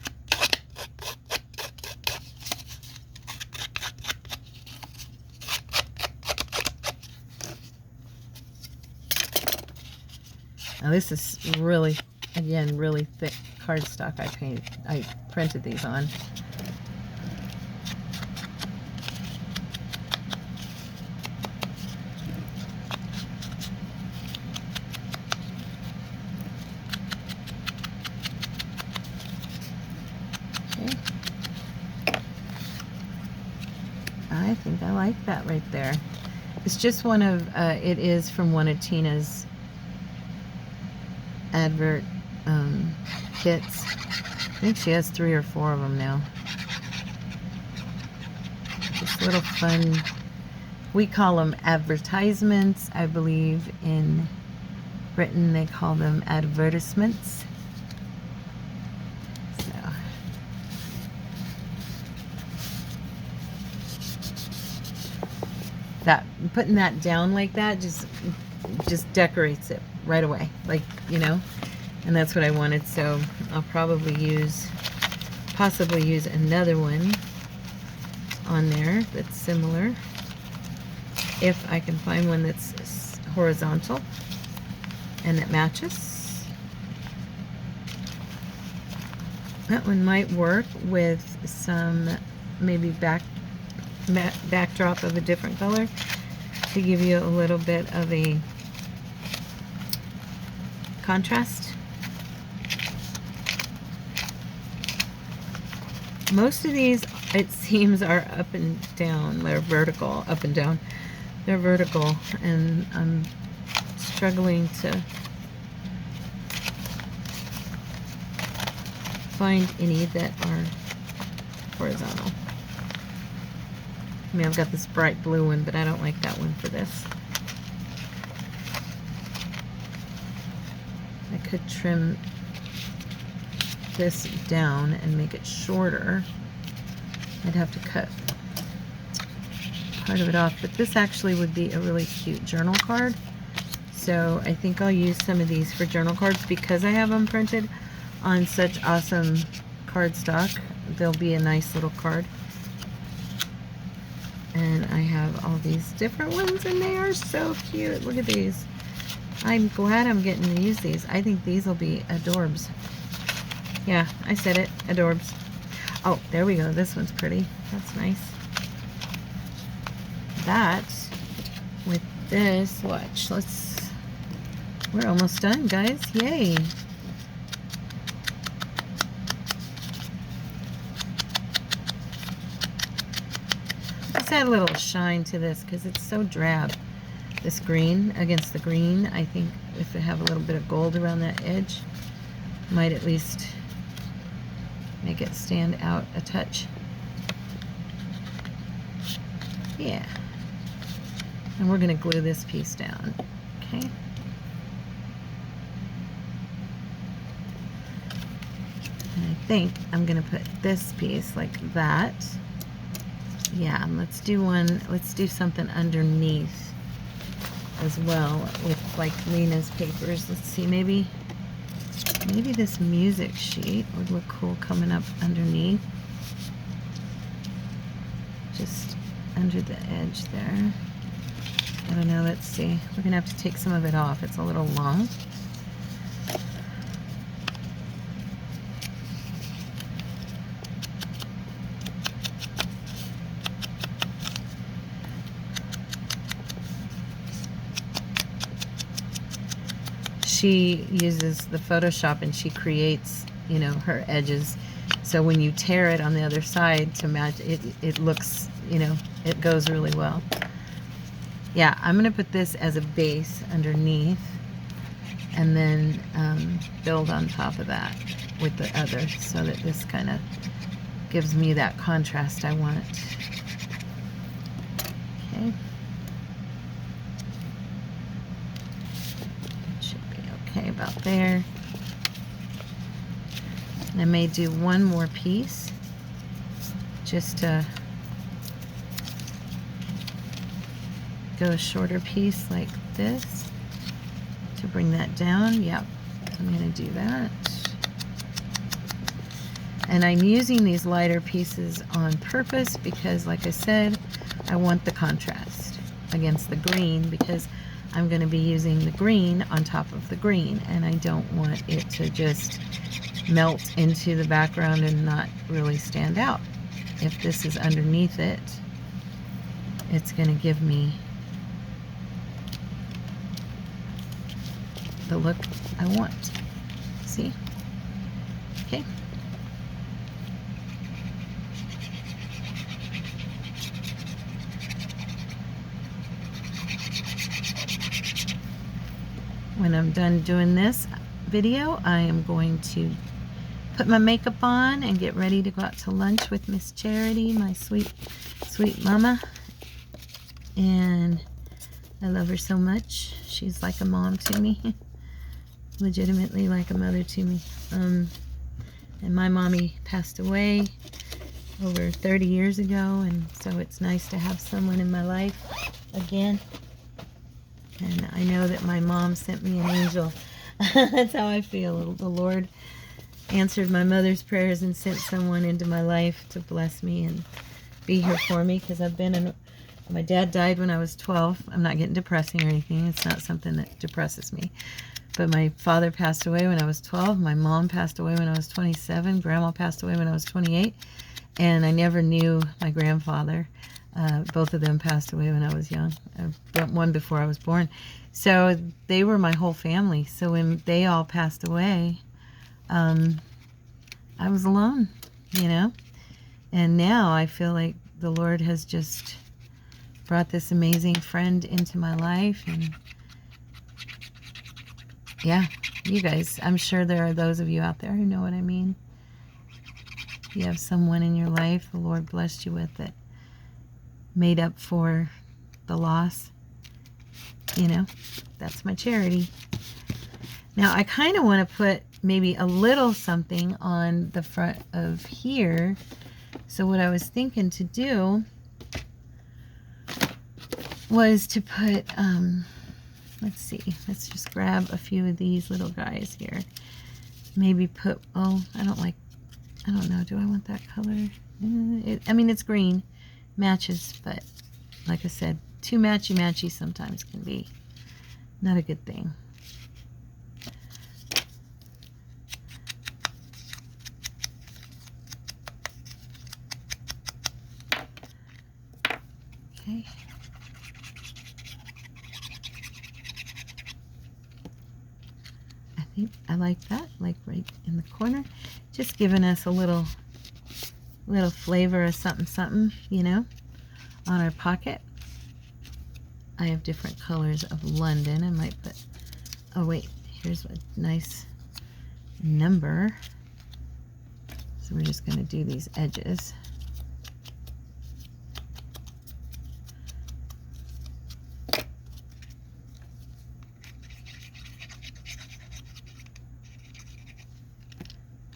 Now this is really, again, really thick cardstock I printed these on. Okay. I think I like that right there. It's just one of, it is from one of Tina's advert kits. I think she has 3 or 4 of them now. Just little fun, we call them advertisements. I believe in Britain they call them advertisements. So that, putting that down like that just decorates it right away, like, you know, and that's what I wanted. So I'll probably possibly use another one on there that's similar, if I can find one that's horizontal and that matches. That one might work with some maybe backdrop of a different color to give you a little bit of a contrast. Most of these, it seems, are up and down. They're vertical, up and down. They're vertical, and I'm struggling to find any that are horizontal. I mean, I've got this bright blue one, but I don't like that one for this. I could trim this down and make it shorter. I'd have to cut part of it off, but this actually would be a really cute journal card. So I think I'll use some of these for journal cards because I have them printed on such awesome cardstock. They'll be a nice little card. And I have all these different ones and they are so cute. Look at these. I'm glad I'm getting to use these. I think these will be adorbs. Yeah, I said it. Adorbs. Oh, there we go. This one's pretty. That's nice. That with this, watch. We're almost done, guys. Yay. Let's add a little shine to this because it's so drab. This green against the green, I think if it have a little bit of gold around that edge, might at least make it stand out a touch. Yeah. And we're going to glue this piece down. Okay. And I think I'm going to put this piece like that. Yeah, and let's do something underneath as well with like Lena's papers. Let's see, maybe this music sheet would look cool coming up underneath. Just under the edge there. I don't know, let's see. We're gonna have to take some of it off. It's a little long. She uses the Photoshop and she creates, you know, her edges. So when you tear it on the other side to match, it looks, you know, it goes really well. Yeah, I'm going to put this as a base underneath and then build on top of that with the other so that this kind of gives me that contrast I want. Okay. Okay, about there. And I may do one more piece just to go a shorter piece like this to bring that down. Yep, I'm going to do that. And I'm using these lighter pieces on purpose because, like I said, I want the contrast against the green because I'm going to be using the green on top of the green, and I don't want it to just melt into the background and not really stand out. If this is underneath it, it's going to give me the look I want. See? Okay. When I'm done doing this video, I am going to put my makeup on and get ready to go out to lunch with Miss Charity, my sweet, sweet mama. And I love her so much. She's like a mom to me. Legitimately like a mother to me. And my mommy passed away over 30 years ago, and so it's nice to have someone in my life again. And I know that my mom sent me an angel. That's how I feel. The Lord answered my mother's prayers and sent someone into my life to bless me and be here for me, because I've been in... My dad died when I was 12. I'm not getting depressing or anything. It's not something that depresses me. But my father passed away when I was 12. My mom passed away when I was 27. Grandma passed away when I was 28. And I never knew my grandfather. Both of them passed away when I was young. One before I was born. So they were my whole family. So when they all passed away, I was alone, you know. And now I feel like the Lord has just brought this amazing friend into my life. And yeah, you guys, I'm sure there are those of you out there who know what I mean. You have someone in your life the Lord blessed you with that made up for the loss. You know, that's my charity. Now I kind of want to put maybe a little something on the front of here. So what I was thinking to do was to put, let's see, let's just grab a few of these little guys here. Maybe put, oh, I don't know, do I want that color? I mean, it's green, matches, but like I said, too matchy-matchy sometimes can be not a good thing. Okay. I think I like that, like right in the corner, just giving us a little flavor of something, you know, on our pocket. I have different colors of London. I might put, oh wait, here's a nice number. So we're just going to do these edges.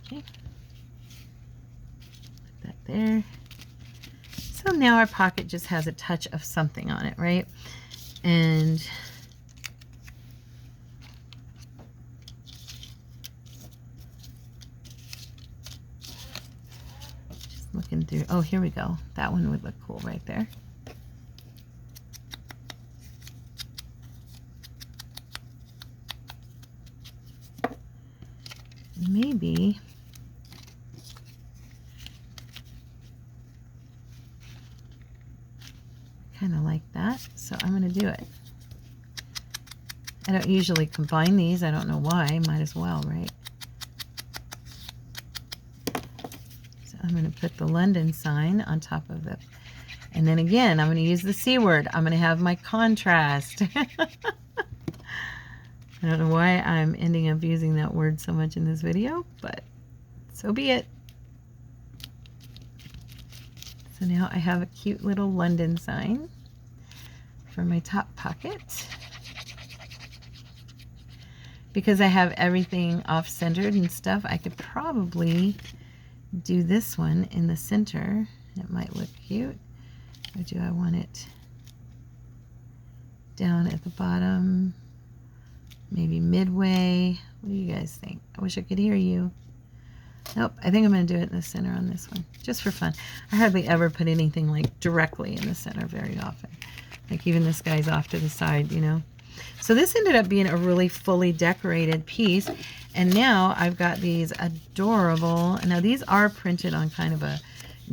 Okay. Put that there. So now our pocket just has a touch of something on it, right? And just looking through, oh, here we go. That one would look cool right there. Maybe kind of like that, so I'm going to do it. I don't usually combine these. I don't know why. Might as well, right? So I'm going to put the London sign on top of it. And then again, I'm going to use the C word. I'm going to have my contrast. I don't know why I'm ending up using that word so much in this video, but so be it. So now I have a cute little London sign for my top pocket. Because I have everything off-centered and stuff, I could probably do this one in the center. It might look cute. Or do I want it down at the bottom? Maybe midway? What do you guys think? I wish I could hear you. Nope, I think I'm going to do it in the center on this one, just for fun. I hardly ever put anything like directly in the center very often. Like even this guy's off to the side, you know. So this ended up being a really fully decorated piece. And now I've got these adorable, now these are printed on kind of a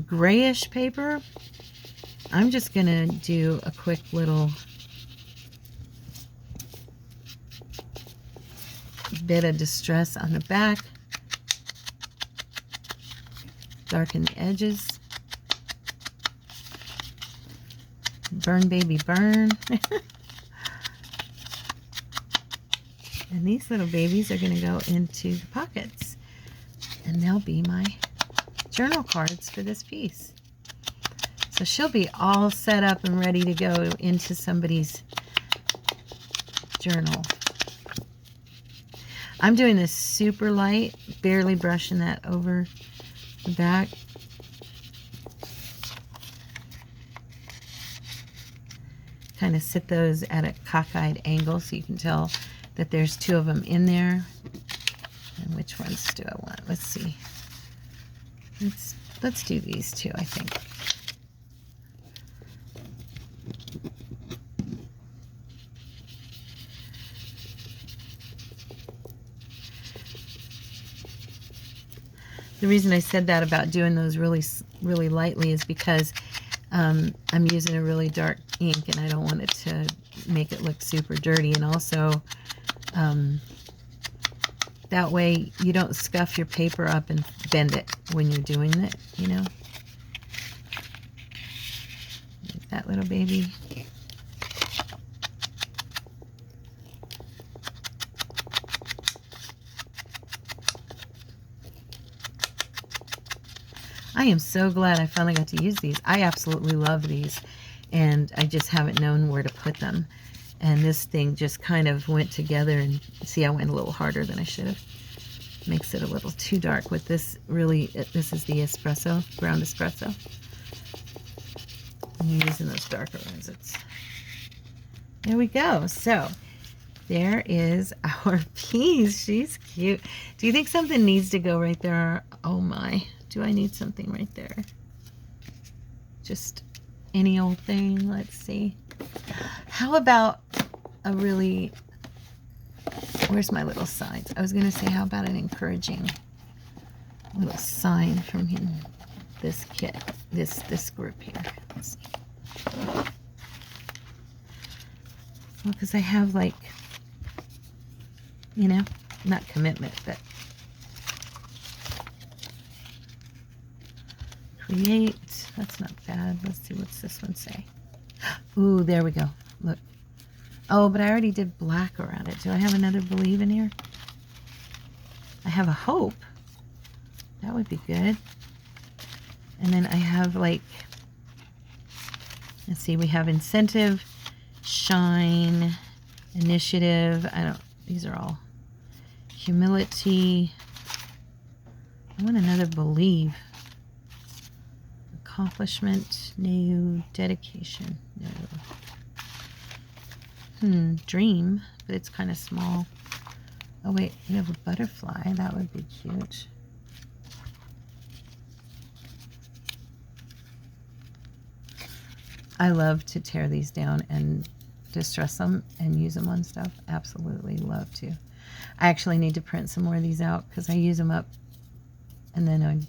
grayish paper. I'm just going to do a quick little bit of distress on the back. Darken the edges. Burn, baby, burn. And these little babies are going to go into the pockets. And they'll be my journal cards for this piece. So she'll be all set up and ready to go into somebody's journal. I'm doing this super light, barely brushing that over the back. Kind of sit those at a cockeyed angle so you can tell that there's two of them in there. And which ones do I want? Let's see. Let's do these two, I think. The reason I said that about doing those really lightly is because I'm using a really dark ink and I don't want it to make it look super dirty. And also, that way you don't scuff your paper up and bend it when you're doing it, you know. There's that little baby. I am so glad I finally got to use these. I absolutely love these, and I just haven't known where to put them. And this thing just kind of went together, and see, I went a little harder than I should have. Makes it a little too dark with this. Really, this is the espresso, ground espresso. I'm using those darker ones. there we go. So there is our piece. She's cute. Do you think something needs to go right there? Oh my, do I need something right there? Just any old thing. Let's see. How about a really, where's my little signs? I was going to say, how about an encouraging little sign from him, this kit, this group here. Let's see. Well, because I have, like, you know, not commitment, but create. That's not bad. Let's see, what's this one say? Ooh, there we go. Look. Oh, but I already did black around it. Do I have another believe in here? I have a hope. That would be good. And then I have, like, let's see, we have incentive, shine, initiative. These are all humility. I want another believe. Accomplishment, no. Dedication, no. Dream, but it's kind of small. Oh wait, we have a butterfly. That would be cute. I love to tear these down and distress them and use them on stuff. Absolutely love to. I actually need to print some more of these out because I use them up and then I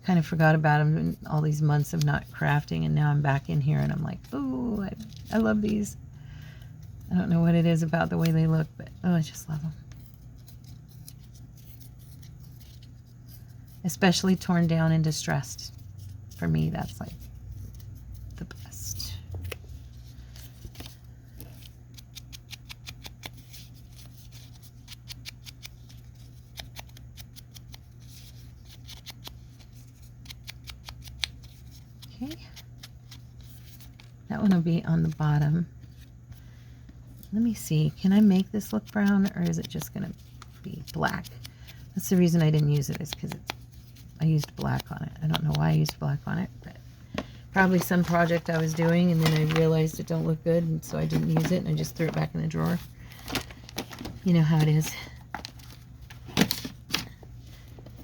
kind of forgot about them in all these months of not crafting, and now I'm back in here and I'm like, oh, I love these. I don't know what it is about the way they look, but oh, I just love them. Especially torn down and distressed. For me, that's like the best. Okay. That one will be on the bottom. Let me see. Can I make this look brown, or is it just going to be black? That's the reason I didn't use it, is because I used black on it. I don't know why I used black on it, but probably some project I was doing, and then I realized it don't look good, and so I didn't use it, and I just threw it back in the drawer. You know how it is.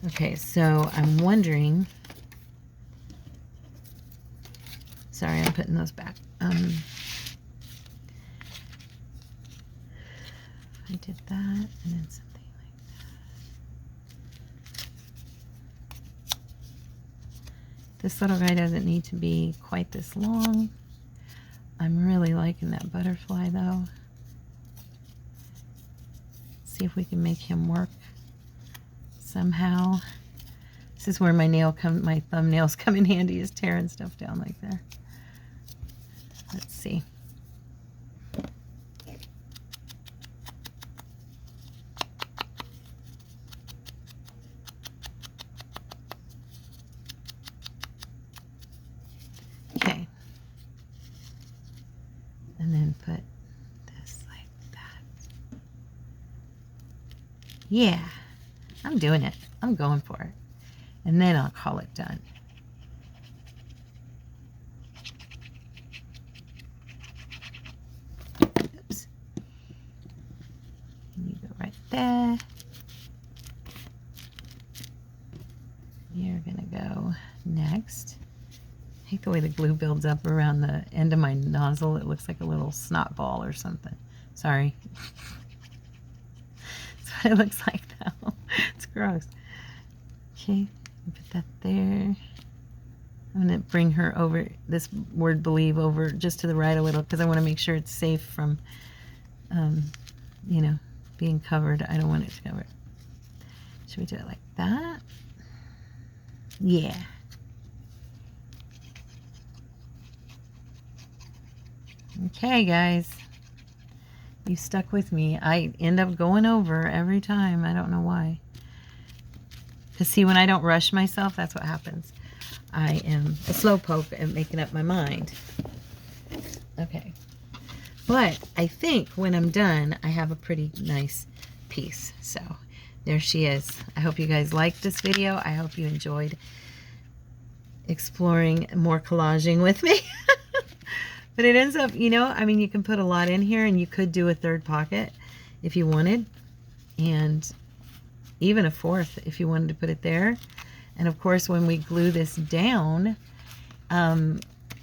Okay, so I'm wondering... Sorry, I'm putting those back. I did that, and then something like that. This little guy doesn't need to be quite this long. I'm really liking that butterfly, though. See if we can make him work somehow. This is where my thumbnails come in handy, is tearing stuff down like that. Let's see. Okay. And then put this like that. Yeah, I'm doing it. I'm going for it. And then I'll call it done. Oops. You go right there. You're gonna go next. I hate the way the glue builds up around the end of my nozzle. It looks like a little snot ball or something. Sorry. That's what it looks like now. It's gross. Okay, put that there. I'm going to bring her over, this word believe, over just to the right a little, because I want to make sure it's safe from, you know, being covered. I don't want it to cover. Should we do it like that? Yeah. Okay, guys. You stuck with me. I end up going over every time. I don't know why. Because see, when I don't rush myself, that's what happens. I am a slowpoke at making up my mind. Okay. But I think when I'm done, I have a pretty nice piece. So there she is. I hope you guys liked this video. I hope you enjoyed exploring more collaging with me. But it ends up, you know, I mean, you can put a lot in here, and you could do a third pocket if you wanted, and even a fourth if you wanted to put it there. And of course, when we glue this down,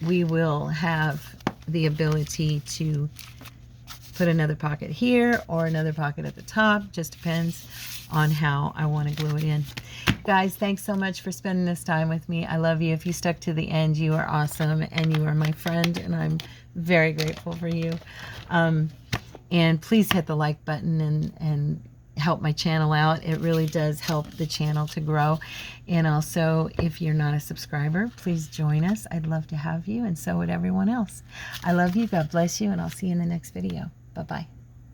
we will have the ability to put another pocket here or another pocket at the top. Just depends on how I want to glue it in. Guys, thanks so much for spending this time with me. I love you. If you stuck to the end, you are awesome, and you are my friend, and I'm very grateful for you. And please hit the like button and help my channel out. It really does help the channel to grow. And also, if you're not a subscriber, please join us. I'd love to have you, and so would everyone else. I love you. God bless you, and I'll see you in the next video. Bye-bye.